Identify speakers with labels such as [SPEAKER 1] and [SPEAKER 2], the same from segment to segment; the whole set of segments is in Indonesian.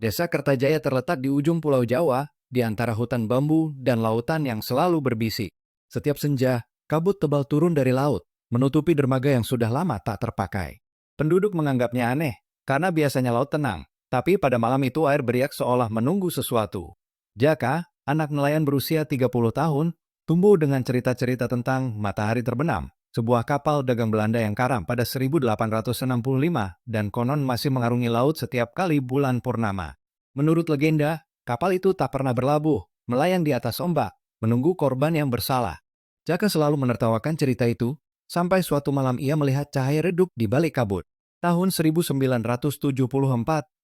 [SPEAKER 1] Desa Kertajaya terletak di ujung Pulau Jawa, di antara hutan bambu dan lautan yang selalu berbisik. Setiap senja, kabut tebal turun dari laut, menutupi dermaga yang sudah lama tak terpakai. Penduduk menganggapnya aneh, karena biasanya laut tenang, tapi pada malam itu air beriak seolah menunggu sesuatu. Jaka, anak nelayan berusia 30 tahun, tumbuh dengan cerita-cerita tentang matahari terbenam, sebuah kapal dagang Belanda yang karam pada 1865 dan konon masih mengarungi laut setiap kali bulan purnama. Menurut legenda, kapal itu tak pernah berlabuh, melayang di atas ombak, menunggu korban yang bersalah. Jaka selalu menertawakan cerita itu, sampai suatu malam ia melihat cahaya redup di balik kabut. Tahun 1974,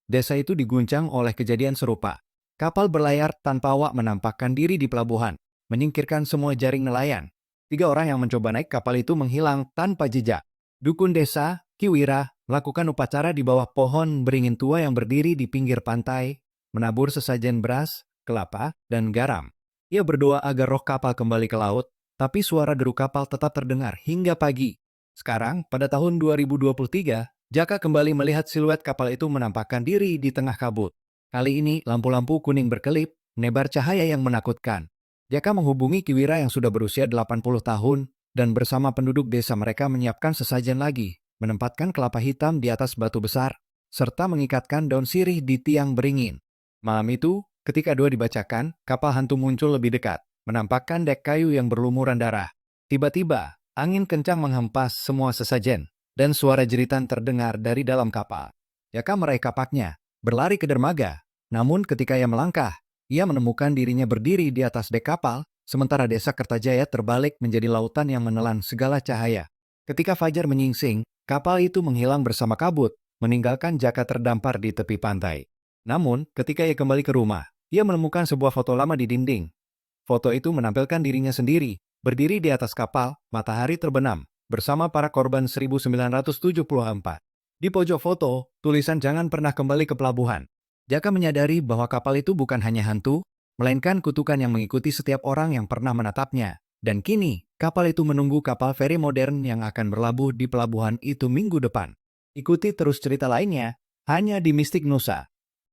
[SPEAKER 1] desa itu diguncang oleh kejadian serupa. Kapal berlayar tanpa awak menampakkan diri di pelabuhan, menyingkirkan semua jaring nelayan. 3 orang yang mencoba naik kapal itu menghilang tanpa jejak. Dukun desa, Kiwira, melakukan upacara di bawah pohon beringin tua yang berdiri di pinggir pantai, menabur sesajen beras, kelapa, dan garam. Ia berdoa agar roh kapal kembali ke laut, tapi suara deru kapal tetap terdengar hingga pagi. Sekarang, pada tahun 2023, Jaka kembali melihat siluet kapal itu menampakkan diri di tengah kabut. Kali ini, lampu-lampu kuning berkelip, menebar cahaya yang menakutkan. Jaka menghubungi Kiwira yang sudah berusia 80 tahun, dan bersama penduduk desa mereka menyiapkan sesajen lagi, menempatkan kelapa hitam di atas batu besar, serta mengikatkan daun sirih di tiang beringin. Malam itu, ketika doa dibacakan, kapal hantu muncul lebih dekat, menampakkan dek kayu yang berlumuran darah. Tiba-tiba, angin kencang menghempas semua sesajen, dan suara jeritan terdengar dari dalam kapal. Jaka meraih kapaknya, berlari ke dermaga, namun ketika ia melangkah, ia menemukan dirinya berdiri di atas dek kapal, sementara desa Kertajaya terbalik menjadi lautan yang menelan segala cahaya. Ketika fajar menyingsing, kapal itu menghilang bersama kabut, meninggalkan Jaka terdampar di tepi pantai. Namun, ketika ia kembali ke rumah, ia menemukan sebuah foto lama di dinding. Foto itu menampilkan dirinya sendiri, berdiri di atas kapal, matahari terbenam, bersama para korban 1974. Di pojok foto, tulisan "Jangan pernah kembali ke pelabuhan." Jaka menyadari bahwa kapal itu bukan hanya hantu, melainkan kutukan yang mengikuti setiap orang yang pernah menatapnya. Dan kini, kapal itu menunggu kapal feri modern yang akan berlabuh di pelabuhan itu minggu depan. Ikuti terus cerita lainnya, hanya di Mistik Nusa.